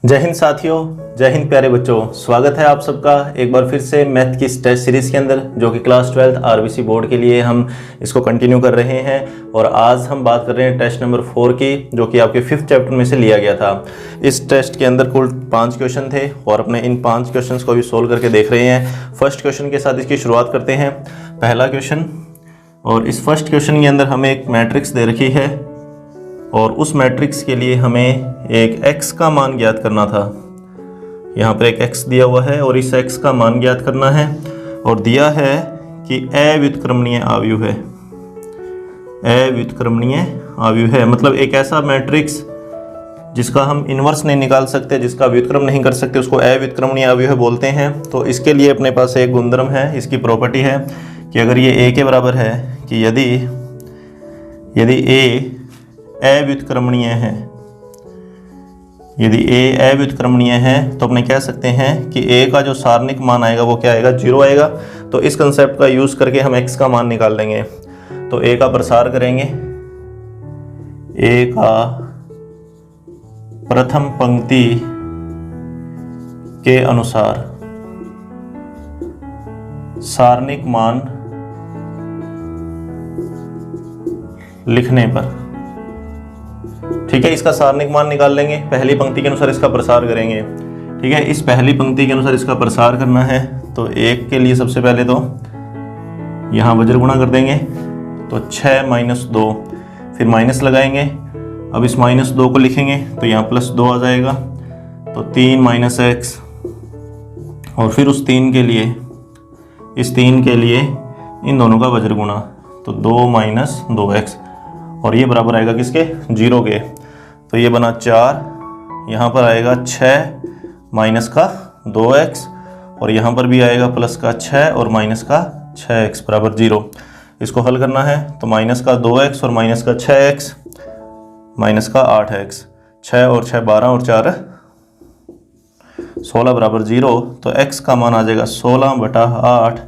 जय हिंद साथियों, जय हिंद प्यारे बच्चों। स्वागत है आप सबका एक बार फिर से मैथ की टेस्ट सीरीज़ के अंदर, जो कि क्लास 12 आरबीसी बोर्ड के लिए हम इसको कंटिन्यू कर रहे हैं। और आज हम बात कर रहे हैं टेस्ट नंबर 4 की, जो कि आपके 5th चैप्टर में से लिया गया था। इस टेस्ट के अंदर कुल 5 क्वेश्चन थे और अपने इन 5 क्वेश्चन को भी सोल्व करके देख रहे हैं। फर्स्ट क्वेश्चन के साथ इसकी शुरुआत करते हैं। पहला क्वेश्चन, और इस फर्स्ट क्वेश्चन के अंदर हमें एक मैट्रिक्स दे रखी है और उस मैट्रिक्स के लिए हमें एक x का मान ज्ञात करना था। यहाँ पर एक x दिया हुआ है और इस x का मान ज्ञात करना है। और दिया है कि अव्युत्क्रमणीय आव्यूह है। अव्युत्क्रमणीय आव्यूह है मतलब एक ऐसा मैट्रिक्स जिसका हम इन्वर्स नहीं निकाल सकते, जिसका व्युत्क्रम नहीं कर सकते, उसको अव्युत्क्रमणीय आव्यूह बोलते हैं। तो इसके लिए अपने पास एक गुणधर्म है, इसकी प्रॉपर्टी है कि अगर ये a के बराबर है, कि यदि a अव्युत्क्रमणीय है, यदि a अव्युत्क्रमणीय है तो अपने कह सकते हैं कि a का जो सारणिक मान आएगा वो क्या आएगा, 0 आएगा। तो इस कंसेप्ट का यूज़ करके हम x का मान निकाल लेंगे। तो a का प्रसार करेंगे, a का प्रथम पंक्ति के अनुसार सारणिक मान लिखने पर, ठीक है, इसका सारणिक मान निकाल लेंगे। पहली पंक्ति के अनुसार इसका प्रसार करेंगे, ठीक है। इस पहली पंक्ति के अनुसार इसका प्रसार करना है तो 1 के लिए सबसे पहले तो यहाँ वज्र गुणा कर देंगे, तो 6 - 2, फिर माइनस लगाएंगे। अब इस -2 को लिखेंगे तो यहाँ +2 आ जाएगा, तो 3 - x, और फिर उस 3 के लिए, इस 3 के लिए इन दोनों का वज्र गुणा, तो 2 - 2x, और ये बराबर आएगा किसके, 0 के। तो ये बना 4, यहाँ पर आएगा 6 माइनस का 2x, और यहाँ पर भी आएगा प्लस का 6 और माइनस का 6x बराबर 0। इसको हल करना है तो माइनस का 2x और माइनस का 6x माइनस का 8x, 6 और 6 12 और 4 16 बराबर 0। तो x का मान आ जाएगा 16/8,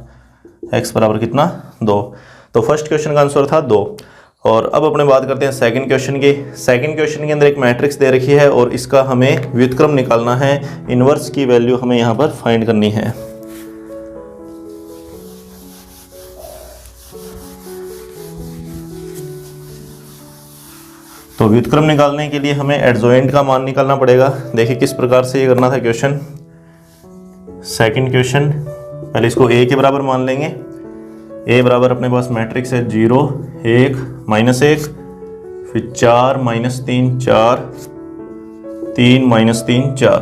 x बराबर कितना, 2। तो फर्स्ट क्वेश्चन का आंसर था 2। और अब अपने बात करते हैं सेकंड क्वेश्चन की। सेकंड क्वेश्चन के अंदर एक मैट्रिक्स दे रखी है और इसका हमें व्युत्क्रम निकालना है, इन्वर्स की वैल्यू हमें यहाँ पर फाइंड करनी है। तो व्युत्क्रम निकालने के लिए हमें एडजॉइंट का मान निकालना पड़ेगा। देखिए किस प्रकार से ये करना था क्वेश्चन। सेकंड क्वेश्चन, पहले इसको a के बराबर मान लेंगे। a बराबर अपने पास मैट्रिक्स है 0 1 -1, फिर 4 - 3 4, 3 - 3 4,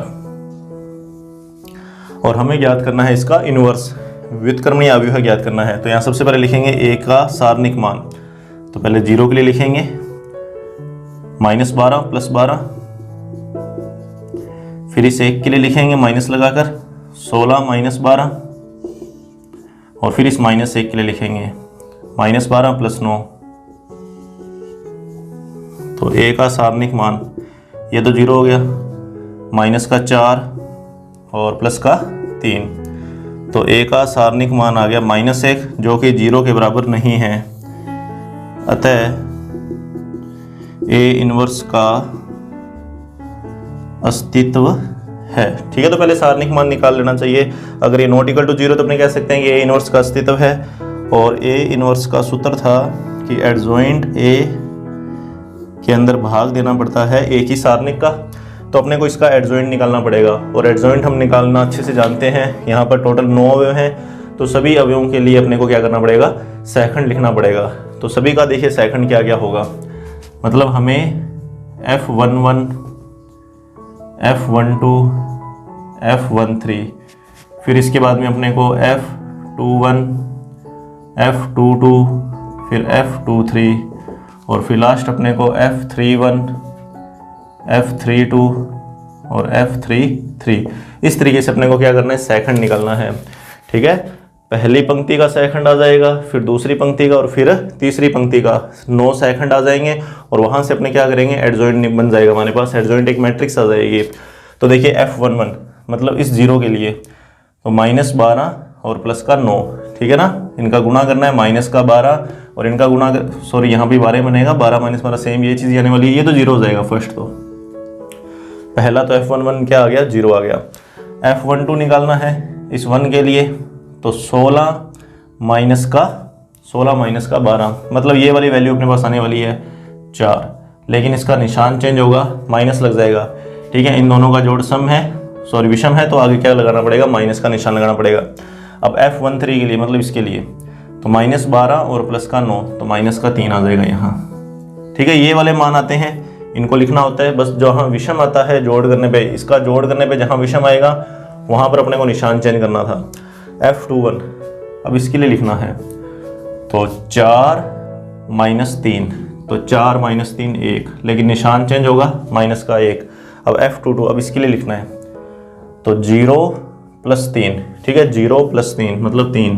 और हमें ज्ञात करना है इसका इनवर्स, व्युत्क्रमणीय आव्यूह ज्ञात करना है। तो यहाँ सबसे पहले लिखेंगे a का सारणिक मान। तो पहले 0 के लिए लिखेंगे -12 + 12, फिर इस 1 के लिए लिखेंगे माइनस लगाकर 16 - 12, और फिर इस -1 के लिए लिखेंगे -12 + 9। तो a का सारणिक मान, ये तो 0 हो गया, माइनस का 4 और प्लस का 3। तो a का सारणिक मान आ गया -1, जो कि 0 के बराबर नहीं है। अतः a इनवर्स का अस्तित्व है, ठीक है। तो पहले सारणिक मान निकाल लेना चाहिए। अगर ये नॉट इक्वल टू 0 तो अपने कह सकते हैं कि a इनवर्स का अस्तित्व है। और a इनवर्स का सूत्र था कि एडजॉइंट a के अंदर भाग देना पड़ता है a की सारणिक का। तो अपने को इसका एडजॉइंट निकालना पड़ेगा, और एडजॉइंट हम निकालना अच्छे से जानते हैं। यहाँ पर टोटल 9 अवयव हैं, तो सभी अवयवों के लिए अपने को क्या करना पड़ेगा, सेकंड लिखना पड़ेगा। तो सभी का देखिए सेकंड क्या क्या होगा, मतलब हमें F11 F12 F13, फिर इसके बाद में अपने को F21 F22, फिर F23, और फिर लास्ट अपने को F31 F32 और F33। इस तरीके से अपने को क्या करना है, सेकंड निकालना है, ठीक है। पहली पंक्ति का सेकंड आ जाएगा, फिर दूसरी पंक्ति का, और फिर तीसरी पंक्ति का 9 सेकंड आ जाएंगे। और वहाँ से अपने क्या करेंगे, एडजॉइंट बन जाएगा, हमारे पास एडजॉइंट एक मैट्रिक्स आ जाएगी। तो देखिए F11 मतलब इस 0 के लिए तो -12 और प्लस का 9, ठीक है ना। इनका गुणा करना है, माइनस का 12 और इनका गुणा सॉरी यहाँ भी 12 बनेगा, 12 - 12 सेम ये चीज़ आने वाली है, ये तो 0 हो जाएगा फर्स्ट। तो पहला तो F11 क्या आ गया, 0 आ गया। F12 निकालना है इस 1 के लिए, तो 16 माइनस का 12, मतलब ये वाली वैल्यू अपने पास आने वाली है 4, लेकिन इसका निशान चेंज होगा, माइनस लग जाएगा। ठीक है, इन दोनों का जोड़ सम है, सॉरी विषम है, तो आगे क्या लगाना पड़ेगा, माइनस का निशान लगाना पड़ेगा। अब F13 के लिए, मतलब इसके लिए, तो -12 और प्लस का 9, तो माइनस का 3 आ जाएगा यहाँ। ठीक है, ये वाले मान आते हैं, इनको लिखना होता है। बस जहाँ विषम आता है जोड़ करने पे, इसका जोड़ करने पे जहाँ विषम आएगा वहाँ पर अपने को निशान चेंज करना था। F21 अब इसके लिए लिखना है, तो 4 - 3, तो 4 - 3 1, लेकिन निशान चेंज होगा, माइनस का 1। अब F22 अब इसके लिए लिखना है, तो 0 + 3, ठीक है, 0 + 3 मतलब 3।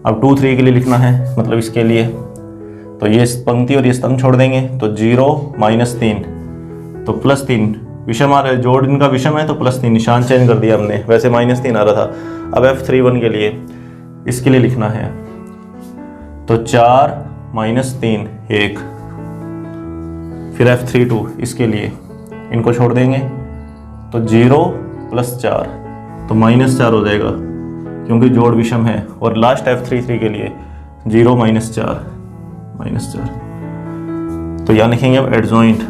अब 23 के लिए लिखना है, मतलब इसके लिए, तो ये पंक्ति और ये स्तंभ छोड़ देंगे, तो 0 - 3, तो +3, विषम आ रहा है, जोड़ इनका विषम है तो +3, निशान चेंज कर दिया हमने, वैसे -3 आ रहा था। अब F31 के लिए, इसके लिए लिखना है, तो 4 - 3 1, फिर F32 इसके लिए, इनको छोड़ देंगे, तो 0 + 4, तो -4 हो जाएगा क्योंकि जोड़ विषम है। और लास्ट F33 के लिए 0 - 4, -4, तो यहाँ लिखेंगे अब एडजॉइंट।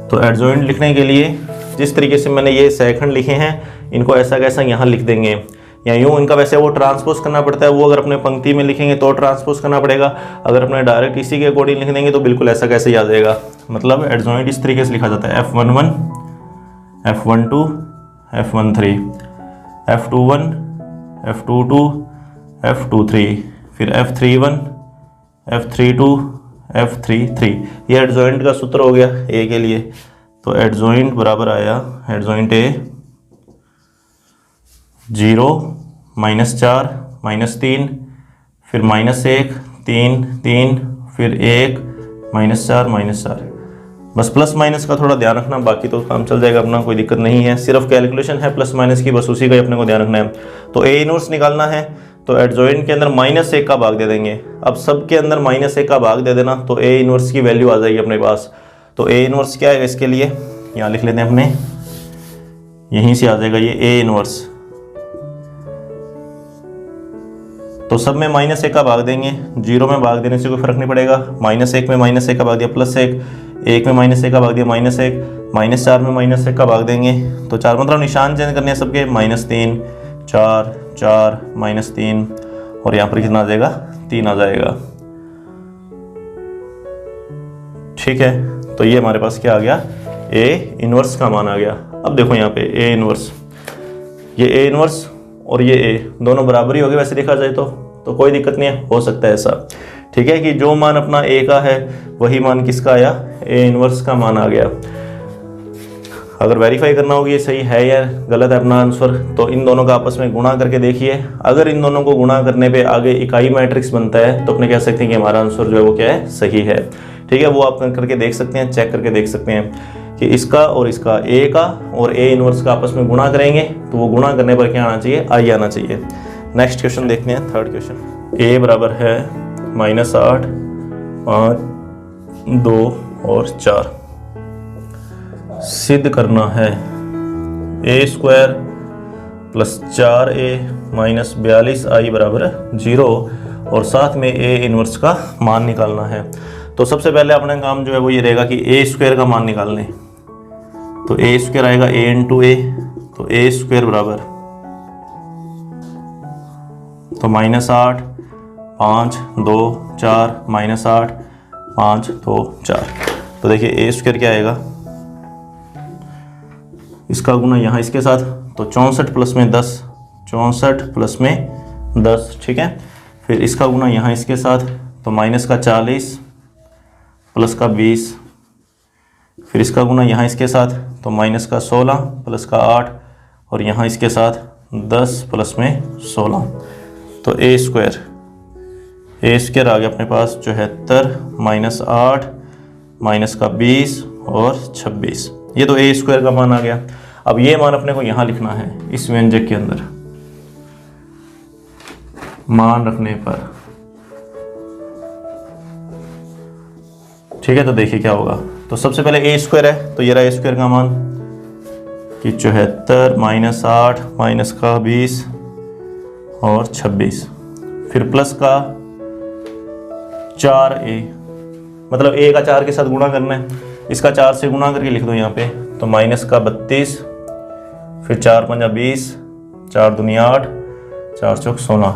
तो एडजॉइंट लिखने के लिए जिस तरीके से मैंने ये सेकंड लिखे हैं, इनको ऐसा कैसा यहाँ लिख देंगे, या यूँ इनका वैसे वो ट्रांसपोज करना पड़ता है, वो अगर अपने पंक्ति में लिखेंगे तो ट्रांसपोज करना पड़ेगा, अगर अपने डायरेक्ट इसी के अकॉर्डिंग लिख देंगे तो बिल्कुल ऐसा कैसे ही आ जाएगा। मतलब एडजॉइंट इस तरीके से लिखा जाता है, F11 F12 F13, F21 F22 F23, फिर F31 F32 F33। ये एडजॉइंट का सूत्र हो गया ए के लिए। तो एडजॉइंट बराबर आया, एडजॉइंट ए 0 - 4 - 3, फिर -1 3 3, फिर 1 -4 -4। बस प्लस माइनस का थोड़ा ध्यान रखना, बाकी तो काम चल जाएगा अपना, कोई दिक्कत नहीं है। सिर्फ कैलकुलेशन है प्लस माइनस की, बस उसी का ही अपने को ध्यान रखना है। तो ए इनवर्स निकालना है, तो एडजॉइंट के अंदर -1 का भाग दे देंगे। अब सब के अंदर -1 का भाग दे देना, तो ए इनवर्स की वैल्यू आ जाएगी अपने पास। तो ए इनवर्स क्या है इसके लिए, यहाँ लिख लेते हैं अपने, यहीं से आ जाएगा ये ए इनवर्स। तो सब में -1 का भाग देंगे, 0 में भाग देने से कोई फर्क नहीं पड़ेगा। -1 में -1 का भाग दिया +1, 1 में -1 का भाग दिया -1, -4 में -1 का भाग देंगे, तो 4 मतलब निशान चेंज करने हैं सबके, -3 4 4 -3, और यहाँ पर कितना आ जाएगा, 3 आ जाएगा। ठीक है, तो ये हमारे पास क्या आ गया, ए इनवर्स का मान आ गया। अब देखो यहाँ पे ए इनवर्स, ये ए इनवर्स और ये ए दोनों बराबर ही हो गए वैसे देखा जाए तो कोई दिक्कत नहीं है, हो सकता है ऐसा। ठीक है, कि जो मान अपना ए का है वही मान किसका आया, ए इनवर्स का मान आ गया। अगर वेरीफाई करना होगी ये सही है या गलत है अपना आंसर, तो इन दोनों का आपस में गुणा करके देखिए। अगर इन दोनों को गुणा करने पे आगे इकाई मैट्रिक्स बनता है तो अपने कह सकते हैं कि हमारा आंसर जो है वो क्या है, सही है। ठीक है, वो आप करके देख सकते हैं, चेक करके देख सकते हैं कि इसका और इसका, ए का और ए इनवर्स का आपस में गुणा करेंगे तो वो गुणा करने पर क्या आना चाहिए, आई आना चाहिए। नेक्स्ट क्वेश्चन देखते हैं, थर्ड क्वेश्चन। ए बराबर है -8 5 2 और 4। सिद्ध करना है a² + 4a - 42i बराबर 0, और साथ में a इनवर्स का मान निकालना है। तो सबसे पहले अपना काम जो है वो ये रहेगा कि a² का मान निकाल लें। तो a² आएगा a × a, तो a² बराबर, तो -8 5 2 4 -8 5 2 4। तो देखिए a² क्या आएगा, इसका गुना यहाँ इसके साथ, तो 64 + में 10, 64 + में 10। ठीक है, फिर इसका गुना यहाँ इसके साथ, तो -40 + का 20, फिर इसका गुना यहाँ इसके साथ, तो -16 + का 8, और यहाँ इसके साथ 10 + में 16। तो a² आ गया अपने पास 74 -8 का 20 और 26। ये तो a² का मान आ गया। अब ये मान अपने को यहाँ लिखना है इस व्यंजक के अंदर। मान रखने पर ठीक है, तो देखिए क्या होगा। तो सबसे पहले ए स्क्वायर है, तो ये रहा ए स्क्वायर का मान कि 74 माइनस 8 माइनस का 20 और 26, फिर प्लस का 4a, मतलब a का 4 के साथ गुणा करना है, इसका 4 से गुणा करके लिख दो यहाँ पे, तो माइनस का 32, फिर 4 पंजा 20, 4 दूनी 8, 4 चौक 16,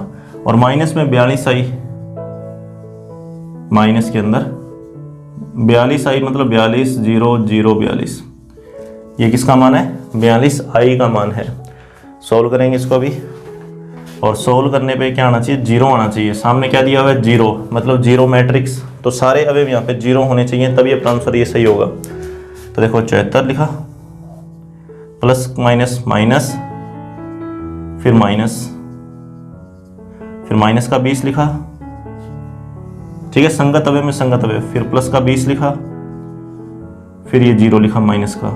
और माइनस में 42 आई, माइनस के अंदर 42 आई, मतलब 42 0 0 42, ये किसका मान है? 42 आई का मान है। सॉल्व करेंगे इसको अभी, और सोल्व करने पे क्या आना चाहिए? 0 आना चाहिए। सामने क्या दिया हुआ है? 0, मतलब 0 मैट्रिक्स, तो सारे अवयव यहाँ पे 0 होने चाहिए, तभी अपना आंसर ये सही होगा। तो देखो 74 लिखा, प्लस माइनस माइनस, फिर माइनस, फिर माइनस का 20 लिखा, ठीक है, संगत अवयव में संगत अवयव, फिर प्लस का 20 लिखा, फिर ये 0 लिखा माइनस का,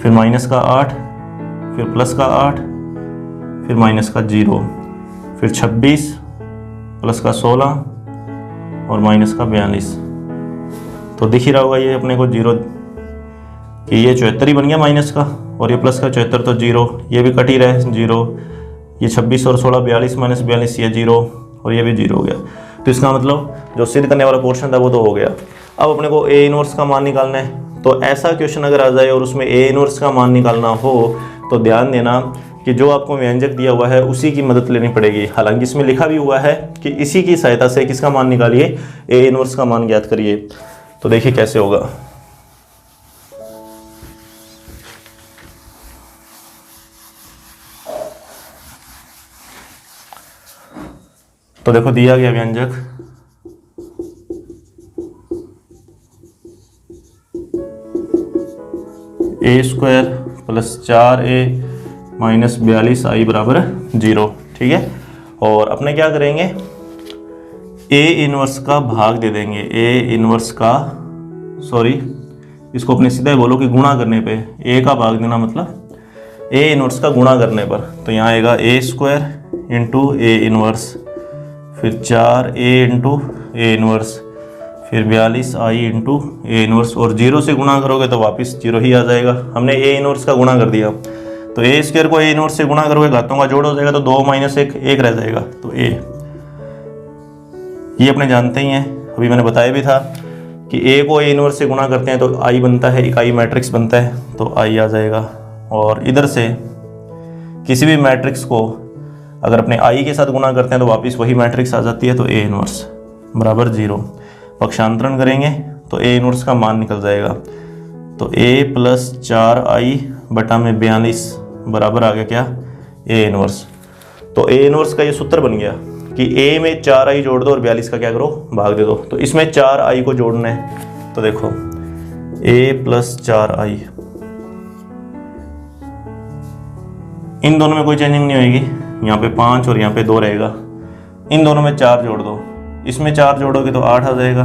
फिर माइनस का 8, फिर प्लस का 8, फिर माइनस का 0, फिर 26, प्लस का 16 और माइनस का 42। तो दिख ही रहा होगा ये अपने को 0 कि ये 74 ही बन गया माइनस का, और ये प्लस का 74 तो 0, ये भी कट ही रहा है 0, ये 26 और 16 42 माइनस 42, ये 0 और ये भी 0 हो गया। तो इसका मतलब जो सिद्ध करने वाला पोर्शन था वो तो हो गया। अब अपने को ए इनवर्स का मान निकालना है। तो ऐसा क्वेश्चन अगर आ जाए और उसमें ए इनवर्स का मान निकालना हो तो ध्यान देना कि जो आपको व्यंजक दिया हुआ है उसी की मदद लेनी पड़ेगी। हालांकि इसमें लिखा भी हुआ है कि इसी की सहायता से किसका मान निकालिए? ए इनवर्स का मान ज्ञात करिए। तो देखिए कैसे होगा। तो देखो दिया गया व्यंजक ए square plus 4a minus 42i बराबर 0, ठीक है। और अपने क्या करेंगे? ए इनवर्स का भाग दे देंगे। ए इनवर्स का, सॉरी इसको अपने सीधा बोलो कि गुणा करने पे ए का भाग देना, मतलब ए इनवर्स का गुणा करने पर। तो यहाँ आएगा ए स्क्वायर इंटू ए इनवर्स, फिर 4a इंटू ए इनवर्स, फिर 42i इंटू ए इनवर्स, और 0 से गुणा करोगे तो वापस 0 ही आ जाएगा। हमने ए इनवर्स का गुणा कर दिया, तो ए स्क्वायर को ए इनवर्स से गुणा करोगे घातों का जोड़ हो जाएगा, तो 2 माइनस 1 1 रह जाएगा। तो ए ये अपने जानते ही हैं, अभी मैंने बताया भी था कि ए को ए इनवर्स से गुणा करते हैं तो आई बनता है, इकाई मैट्रिक्स बनता है, तो आई आ जाएगा। और इधर से किसी भी मैट्रिक्स को अगर अपने आई के साथ गुणा करते हैं तो वापस वही मैट्रिक्स आ जाती है, तो ए इनवर्स बराबर 0। पक्षांतरण करेंगे तो ए इनवर्स का मान निकल जाएगा। तो a प्लस 4i बटा में 42 बराबर आ गया क्या? A inverse. तो ए इनवर्स का ये सूत्र बन गया कि a में 4i जोड़ दो और 42 का क्या करो? भाग दे दो। तो इसमें 4i को जोड़ना है, तो देखो a प्लस 4i, इन दोनों में कोई चेंजिंग नहीं होगी, यहाँ पे 5 और यहाँ पे 2 रहेगा। इन दोनों में 4 जोड़ दो, इसमें 4 जोड़ोगे तो 8 आ जाएगा,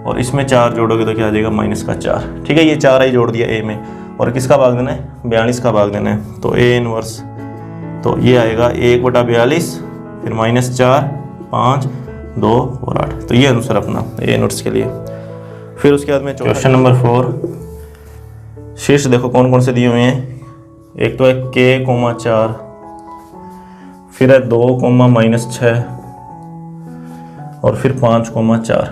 और इसमें 4 जोड़ोगे तो क्या आ जाएगा? माइनस का 4, ठीक है। ये 4i जोड़ दिया a में, और किसका भाग देना है? 42 का भाग देना है। तो ए इनवर्स, तो ये आएगा 1/42, फिर माइनस 4 5 2 और 8। तो ये आंसर अपना ए इनवर्स के लिए। फिर उसके बाद में क्वेश्चन नंबर 4, शीर्ष देखो कौन कौन से दिए हुए हैं। एक तो है k, 4, फिर है 2, -6 और फिर 5, 4।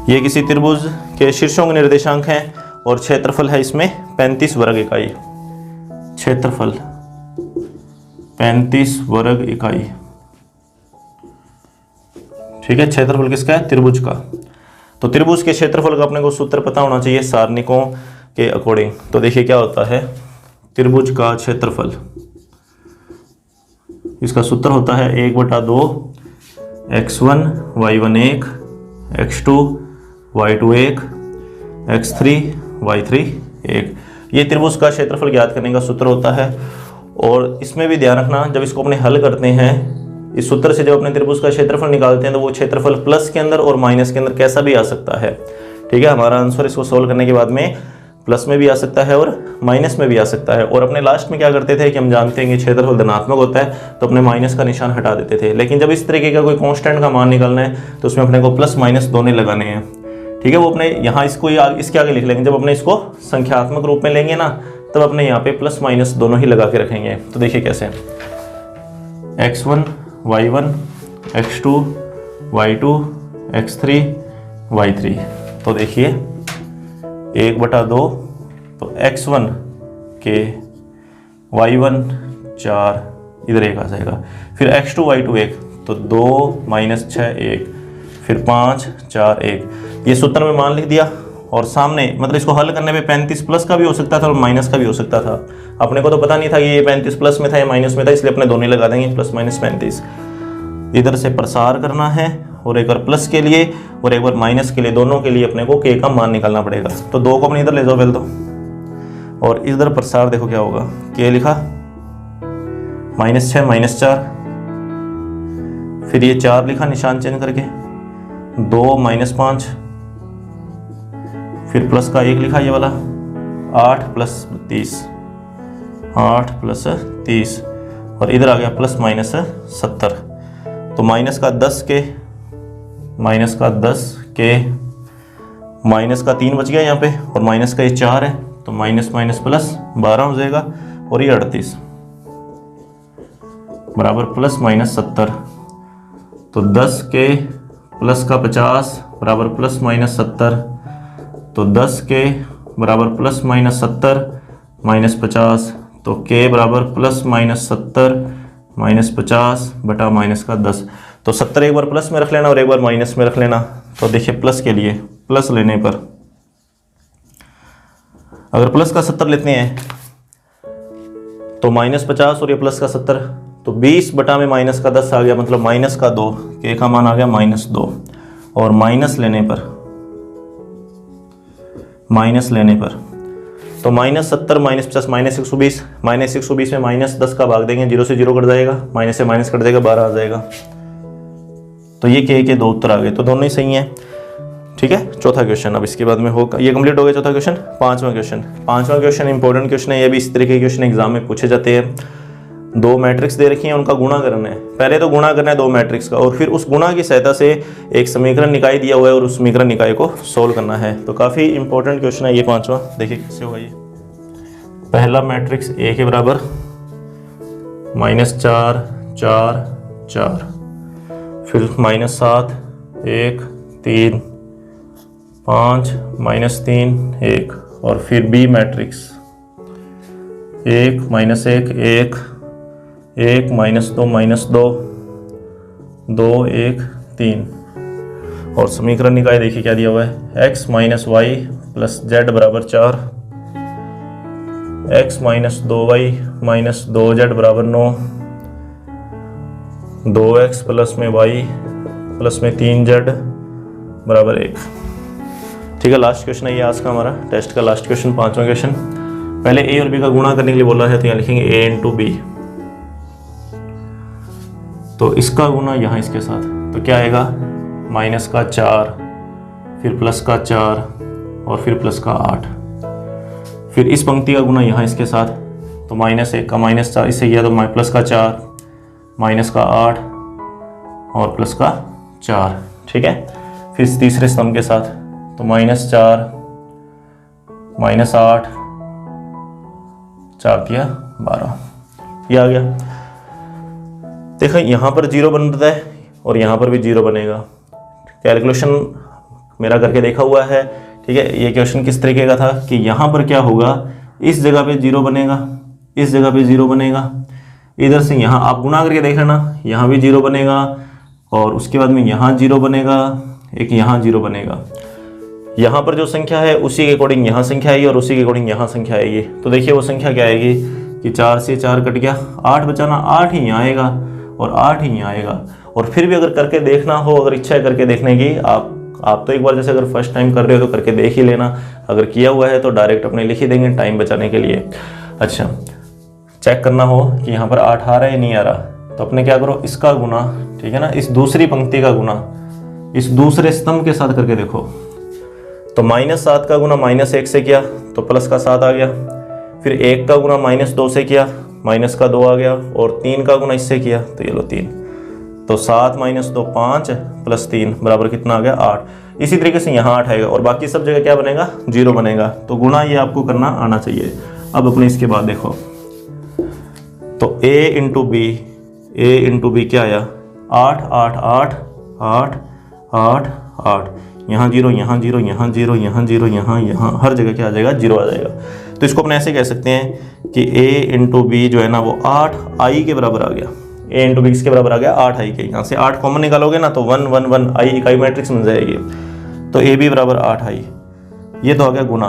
ये किसी त्रिभुज के शीर्षों के निर्देशांक हैं, और क्षेत्रफल है इसमें 35 वर्ग इकाई। क्षेत्रफल 35 वर्ग इकाई, ठीक है। क्षेत्रफल किसका है? त्रिभुज का। तो त्रिभुज के क्षेत्रफल का अपने को सूत्र पता होना चाहिए सारणिकों के अकॉर्डिंग। तो देखिए क्या होता है, त्रिभुज का क्षेत्रफल, इसका सूत्र होता है 1/2 x1 y1 1 x2 y2 1 x3 y3 1। ये त्रिभुज का क्षेत्रफल ज्ञात करने का सूत्र होता है। और इसमें भी ध्यान रखना, जब इसको अपने हल करते हैं, इस सूत्र से जब अपने त्रिभुज का क्षेत्रफल निकालते हैं तो वो क्षेत्रफल प्लस के अंदर और माइनस के अंदर कैसा भी आ सकता है, ठीक है। हमारा आंसर इसको सोल्व करने के बाद में प्लस में भी आ सकता है और माइनस में भी आ सकता है। और अपने लास्ट में क्या करते थे कि हम जानते हैं कि क्षेत्रफल धनात्मक होता है तो अपने माइनस का निशान हटा देते थे। लेकिन जब इस तरीके का कोई कांस्टेंट का मान निकालना है तो उसमें अपने को प्लस माइनस दोनों लगाने हैं, ठीक है, वो अपने यहाँ इसको इसके आगे लिख लेंगे। जब अपने इसको संख्यात्मक रूप में लेंगे ना, तब अपने यहाँ पे प्लस माइनस दोनों ही लगा के रखेंगे। तो देखिए कैसे, x1 y1 x2 y2 x3 y3। तो देखिए 1/2, तो x1 के y1 4, इधर 1 आ जाएगा। फिर x2 y2 1, तो 2 - 6 1, फिर 5 4 1। ये सूत्र में मान लिख दिया, और सामने मतलब इसको हल करने पे 35 प्लस का भी हो सकता था और माइनस का भी हो सकता था। अपने को तो पता नहीं था कि ये 35 प्लस में था या माइनस में था, इसलिए अपने दोनों ही लगा देंगे, प्लस माइनस 35। इधर से प्रसार करना है, और एक बार प्लस के लिए और एक बार माइनस के लिए, दोनों के लिए अपने को k का मान निकालना पड़ेगा। तो 2 को अपने इधर ले जाओ पहले तो, और इधर प्रसार देखो क्या होगा, k लिखा, -6 - 4, फिर ये 4 लिखा निशान चेंज करके, 2 - 5, फिर प्लस का 1 लिखा ये वाला, 8 + 30, 8 + 30, और इधर आ गया प्लस माइनस 70। तो माइनस का 10 के, माइनस का 10 के, माइनस का 3 बच गया यहाँ पे, और माइनस का ये 4 है, तो माइनस माइनस प्लस 12 हो जाएगा, और ये 38 बराबर प्लस माइनस 70। तो 10 के प्लस का 50 बराबर प्लस माइनस 70। तो 10 के बराबर प्लस माइनस 70 माइनस 50, तो k बराबर प्लस माइनस 70 माइनस 50 बटा माइनस का 10। तो 70 एक बार प्लस में रख लेना और एक बार माइनस में रख लेना। तो देखिए प्लस के लिए, प्लस लेने पर अगर प्लस का 70 लेते हैं तो माइनस 50 और ये प्लस का 70, तो 20 बटा में माइनस का 10 आ गया, मतलब माइनस का 2, k का मान आ गया -2। और माइनस लेने पर, माइनस लेने पर तो -70 - 50 -120, -120 में -10 का भाग देंगे, 0 से 0 कट जाएगा, माइनस से माइनस कट जाएगा, 12 आ जाएगा। तो ये के 2 उत्तर आ गए, तो दोनों ही सही हैं। ठीक है, चौथा क्वेश्चन अब इसके बाद में होगा, ये कंप्लीट हो गया चौथा क्वेश्चन। पांचवा क्वेश्चन इंपॉर्टेंट क्वेश्चन है, ये भी इस तरह के क्वेश्चन एग्जाम में पूछे जाते हैं। 2 मैट्रिक्स दे रखी हैं, उनका गुणा करना है। पहले तो गुणा करना है 2 मैट्रिक्स का, और फिर उस गुणा की सहायता से एक समीकरण निकाय दिया हुआ है और उस समीकरण निकाय को सोल्व करना है। तो काफ़ी इंपॉर्टेंट क्वेश्चन है ये पांचवा। देखिए कैसे होगा ये। पहला मैट्रिक्स a के बराबर -4 4 4, फिर -7 1 3 5 -3 1, और फिर b मैट्रिक्स 1 -1 1 1 -2 2 1 3, और समीकरण निकाय देखिए क्या दिया हुआ है, x - y + z बराबर 4, x - 2y - 2z बराबर 9, 2x प्लस में y प्लस में 3z बराबर 1। ठीक है, लास्ट क्वेश्चन है ये आज का हमारा टेस्ट का लास्ट क्वेश्चन, पांचवा क्वेश्चन। पहले a और b का गुणा करने के लिए बोला है, तो यहाँ लिखेंगे a × b, तो इसका गुना यहाँ इसके साथ, तो क्या आएगा, माइनस का 4, फिर प्लस का 4, और फिर प्लस का 8। फिर इस पंक्ति का गुना यहाँ इसके साथ, तो -1 का -4 इससे किया, तो प्लस का 4 माइनस का 8 और प्लस का 4। ठीक है, फिर तीसरे स्तंभ के साथ, तो -4 -8 4 दिया 12, ये आ गया। देखो यहाँ पर 0 बन रहा है और यहाँ पर भी 0 बनेगा। कैलकुलेशन मेरा करके देखा हुआ है। ठीक है, ये क्वेश्चन किस तरीके का था कि यहाँ पर क्या होगा, इस जगह पे 0 बनेगा, इस जगह पे 0 बनेगा, इधर से यहाँ आप गुणा करके देख लेना, यहाँ भी 0 बनेगा, और उसके बाद में यहाँ 0 बनेगा, एक यहाँ 0 बनेगा। यहाँ पर जो संख्या है उसी के अकॉर्डिंग यहाँ संख्या आएगी और उसी के अकॉर्डिंग यहाँ संख्या आएगी। तो देखिए वो संख्या क्या आएगी कि 4 से 4 कट गया, 8 बचाना, 8 ही यहाँ आएगा और 8 ही यहाँ आएगा। और फिर भी अगर करके देखना हो, अगर इच्छा है करके देखने की, आप तो एक बार जैसे अगर फर्स्ट टाइम कर रहे हो तो करके देख ही लेना, अगर किया हुआ है तो डायरेक्ट अपने लिख ही देंगे टाइम बचाने के लिए। अच्छा, चेक करना हो कि यहाँ पर 8 आ रहा है नहीं आ रहा, तो अपने क्या करो, इसका गुना, ठीक है ना, इस दूसरी पंक्ति का गुना इस दूसरे स्तंभ के साथ करके देखो। तो -7 का गुना -1 से किया तो प्लस का 7 आ गया, फिर 1 का गुना -2 से किया माइनस का 2 आ गया, और 3 का गुना इससे किया तो ये लो 3। तो 7 - 2 5 + 3 बराबर कितना आ गया 8। इसी तरीके से यहाँ 8 आएगा और बाकी सब जगह क्या बनेगा, 0 बनेगा। तो गुणा ये आपको करना आना चाहिए। अब अपने इसके बाद देखो, तो a इंटू बी क्या आया, 8 8 8 8 8 8, यहाँ 0 यहाँ 0 यहाँ 0 यहाँ 0 यहाँ हर जगह क्या आ जाएगा, 0 आ जाएगा। तो इसको अपने ऐसे कह सकते हैं कि a इंटू बी जो है ना वो 8 आई के बराबर आ गया। a इंटू बी किसके बराबर आ गया, 8 आई के। यहाँ से 8 कॉमन निकालोगे ना तो 1 1 1 आई इकाई मैट्रिक्स बन जाएगी। तो ए बी बराबर 8 आई, ये तो आ गया गुना।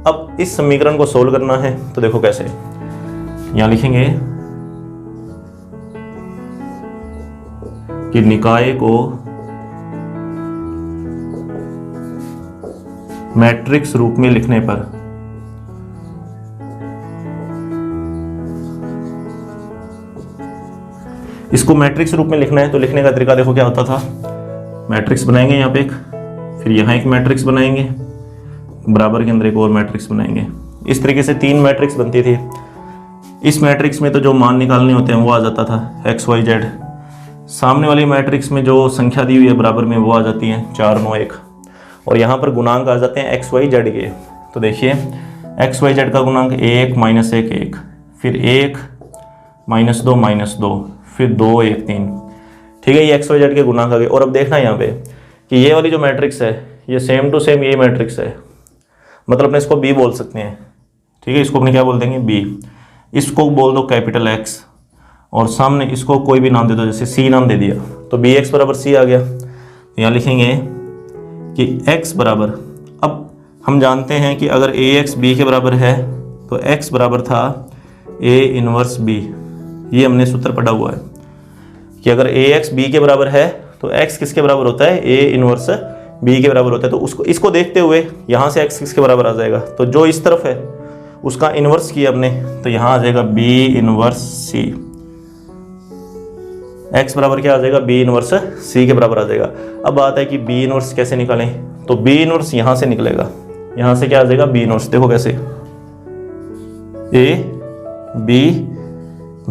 अब इस समीकरण को सोल्व करना है तो देखो कैसे, यहाँ लिखेंगे कि निकाय को मैट्रिक्स रूप में लिखने पर इसको मैट्रिक्स रूप में लिखना है तो लिखने का तरीका देखो क्या होता था। मैट्रिक्स बनाएंगे यहाँ पे एक, फिर यहाँ एक मैट्रिक्स बनाएंगे, बराबर के अंदर एक और मैट्रिक्स बनाएंगे। इस तरीके से 3 मैट्रिक्स बनती थी। इस मैट्रिक्स में तो जो मान निकालने होते हैं वो आ जाता था x y z। सामने वाली मैट्रिक्स में जो संख्या दी हुई है बराबर में वो आ जाती है 4 9 1, और यहाँ पर गुणांक आ जाते हैं x y z के। तो देखिए x y z का गुणांक 1 -1 1, फिर 1 -2 -2, फिर 2 1 3। ठीक है, ये x y z के गुणांक आ गए। और अब देखना यहाँ पे कि ये वाली जो मैट्रिक्स है ये सेम टू सेम ये मैट्रिक्स है, मतलब अपने इसको b बोल सकते हैं। ठीक है, इसको अपने क्या बोल देंगे, b। इसको बोल दो कैपिटल X और सामने इसको कोई भी नाम दे दो, जैसे C नाम दे दिया तो bx बराबर c आ गया। तो यहाँ लिखेंगे कि x बराबर, अब हम जानते हैं कि अगर ax b के बराबर है तो x बराबर था a इनवर्स b। ये हमने सूत्र पढ़ा हुआ है कि अगर ax b के बराबर है तो x किसके बराबर होता है, a इनवर्स b के बराबर होता है। तो इसको देखते हुए यहाँ से x किसके बराबर आ जाएगा, तो जो इस तरफ है उसका इन्वर्स किया हमने तो यहाँ आ जाएगा b इनवर्स c। x बराबर क्या आ जाएगा, b इनवर्स c के बराबर आ जाएगा। अब बात है कि b इनवर्स कैसे निकालें, तो b इनवर्स यहाँ से निकलेगा। यहाँ से क्या आ जाएगा, b इनवर्स, देखो कैसे,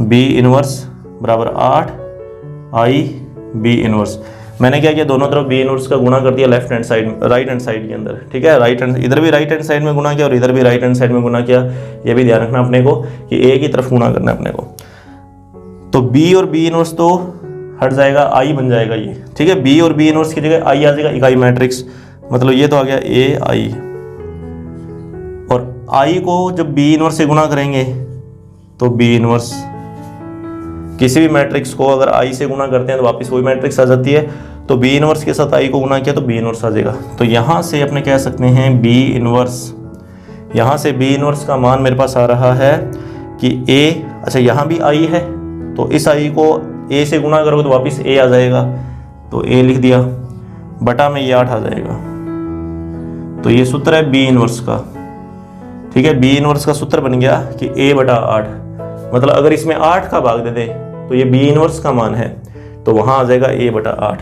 b इनवर्स बराबर 8 i b इनवर्स। मैंने क्या किया, दोनों तरफ b इनवर्स का गुणा कर दिया left hand side, right hand side के अंदर। ठीक है, राइट हैंड, इधर भी राइट हैंड साइड में गुणा किया और इधर भी राइट हैंड साइड में गुणा किया। ये भी ध्यान रखना अपने को कि a की तरफ गुणा करना है अपने को। तो b और b इनवर्स तो हट जाएगा, i बन जाएगा ये। ठीक है, b और b इनवर्स की जगह i आ जाएगा, इकाई मैट्रिक्स, मतलब ये तो आ गया a i। और i को जब b इनवर्स से गुणा करेंगे तो b इनवर्स, किसी भी मैट्रिक्स को अगर i से गुणा करते हैं तो वापस वही मैट्रिक्स आ जाती है। तो b इनवर्स के साथ i को गुणा किया तो b इनवर्स आ जाएगा। तो यहाँ से अपने कह सकते हैं b इनवर्स, यहाँ से b इनवर्स का मान मेरे पास आ रहा है कि a, अच्छा यहाँ भी i है तो इस i को a से गुणा करोगे तो वापस a आ जाएगा, तो a लिख दिया, बटा में ये 8 आ जाएगा। तो ये सूत्र है b इनवर्स का। ठीक है, b इनवर्स का सूत्र बन गया कि a बटा 8, मतलब अगर इसमें 8 का भाग दे दे तो ये b इनवर्स का मान है, तो वहाँ आ जाएगा a बटा 8।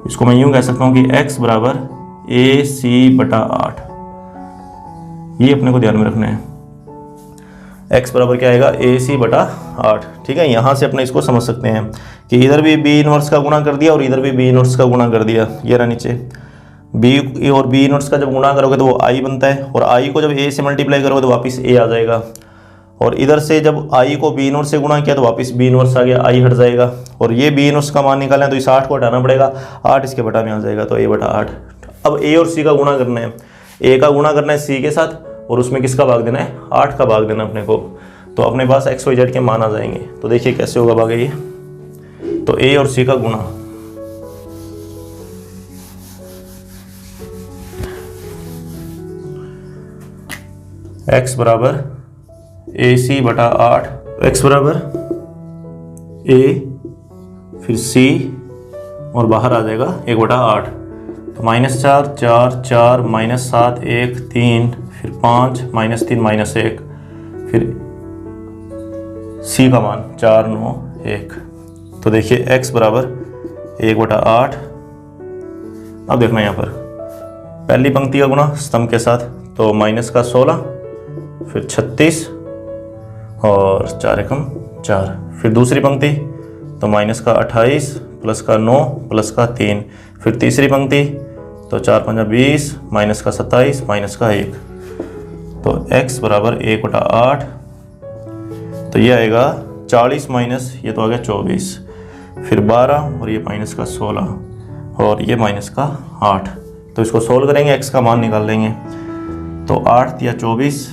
इसको मैं यूँ कह सकता हूँ कि x बराबर a c बटा 8। ये अपने को ध्यान में रखना है, x बराबर क्या आएगा, a c बटा 8। ठीक है, यहाँ से अपने इसको समझ सकते हैं कि इधर भी b इनवर्स का गुणा कर दिया और इधर भी b इनवर्स का गुणा कर दिया। ये रहा नीचे, b और b इनवर्स का जब गुणा करोगे तो वो i बनता है, और i को जब a से मल्टीप्लाई करोगे तो वापस a आ जाएगा। और इधर से जब i को b इनवर्स से गुणा किया तो वापस b इनवर्स आ गया, i हट जाएगा। और ये b इनवर्स का मान निकालना है तो इस 8 को हटाना पड़ेगा, 8 इसके बटा में आ जाएगा, तो a बटा 8। अब a और c का गुणा करना है, a का गुणा करना है c के साथ और उसमें किसका भाग देना है, 8 का भाग देना अपने को। तो अपने पास x y z के मान आ जाएंगे। तो देखिए कैसे होगा भाग ये, तो a और c का गुणा, x बराबर ac बटा 8, x बराबर a फिर c और बाहर आ जाएगा 1 बटा 8। तो -4 4 4 -7 1 3 फिर 5 -3 -1 फिर c का मान 4 9 1। तो देखिए x बराबर 1 बटा 8। अब देखना यहाँ पर पहली पंक्ति का गुणा स्तंभ के साथ, तो माइनस का 16 फिर 36 और 4 एकम 4। फिर दूसरी पंक्ति तो माइनस का 28 प्लस का 9 प्लस का 3। फिर तीसरी पंक्ति तो 4 पंजा 20 माइनस का 27 माइनस का 1, तो x बराबर 1/8। तो ये आएगा 40 माइनस ये तो आ गया 24, फिर 12 और ये माइनस का 16 और ये माइनस का 8। तो इसको सोल्व करेंगे, x का मान निकाल लेंगे। तो 8 या 24,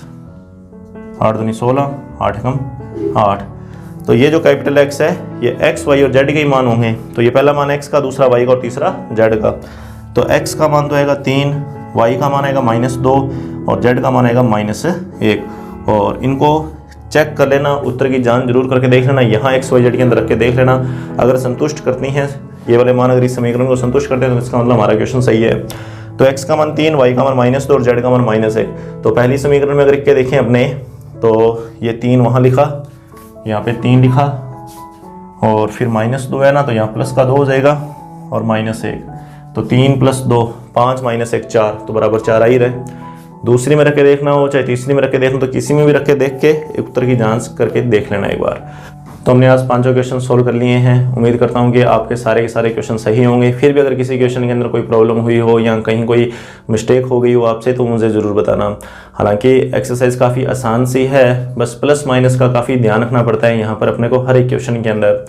8 दूनी 16, 8 कम 8। तो ये जो कैपिटल X है ये x, y और z के ही मान होंगे। तो ये पहला मान x का, दूसरा y का और तीसरा z का। तो x का मान तो आएगा 3, y का मान आएगा -2 और z का मान आएगा -1। और इनको चेक कर लेना, उत्तर की जांच जरूर करके देख लेना, यहाँ x y z के अंदर रख के देख लेना। अगर संतुष्ट करती हैं ये वाले मान, अगर इस समीकरण को संतुष्ट करते हैं तो इसका मतलब हमारा क्वेश्चन सही है। तो x का मान 3, y का मान -2 और z का मान -1। तो पहली समीकरण में अगर के देखें अपने, तो ये 3 वहाँ लिखा, यहाँ पे 3 लिखा और फिर -2 है ना, तो यहाँ प्लस का 2 हो जाएगा और -1। तो 3 + 2 5 -1 4, तो बराबर 4 आ ही रहे। दूसरी में रख के देखना हो चाहे तीसरी में रख के देखना, तो किसी में भी रख के देख के उत्तर की जांच करके देख लेना एक बार। तो हमने आज 5 क्वेश्चन सोल्व कर लिए हैं। उम्मीद करता हूँ कि आपके सारे के सारे क्वेश्चन सही होंगे। फिर भी अगर किसी क्वेश्चन के अंदर कोई प्रॉब्लम हुई हो या कहीं कोई मिस्टेक हो गई हो आपसे, तो मुझे ज़रूर बताना। हालांकि एक्सरसाइज काफ़ी आसान सी है, बस प्लस माइनस का काफ़ी ध्यान रखना पड़ता है यहाँ पर अपने को हर एक क्वेश्चन के अंदर।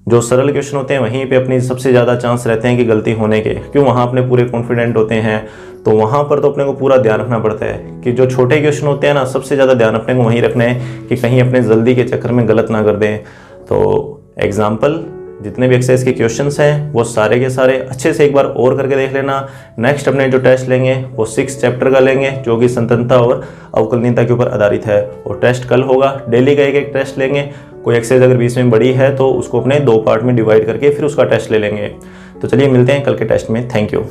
जो सरल क्वेश्चन होते हैं वहीं पे अपनी सबसे ज़्यादा चांस रहते हैं कि गलती होने के, क्यों वहाँ अपने पूरे कॉन्फिडेंट होते हैं। तो वहाँ पर तो अपने को पूरा ध्यान रखना पड़ता है कि जो छोटे क्वेश्चन होते हैं ना, सबसे ज़्यादा ध्यान अपने को वहीं रखना है कि कहीं अपने जल्दी के चक्कर में गलत ना कर दें। तो एग्जाम्पल जितने भी एक्सरसाइज के क्वेश्चंस हैं वो सारे के सारे अच्छे से एक बार और करके देख लेना। नेक्स्ट अपने जो टेस्ट लेंगे वो 6 चैप्टर का लेंगे, जो कि संतंत्रता और अवकलनीयता के ऊपर आधारित है। और टेस्ट कल होगा, डेली का एक टेस्ट लेंगे। कोई एक्सरसाइज अगर बीच में बड़ी है तो उसको अपने 2 पार्ट में डिवाइड करके फिर उसका टेस्ट ले लेंगे। तो चलिए मिलते हैं कल के टेस्ट में। Thank you.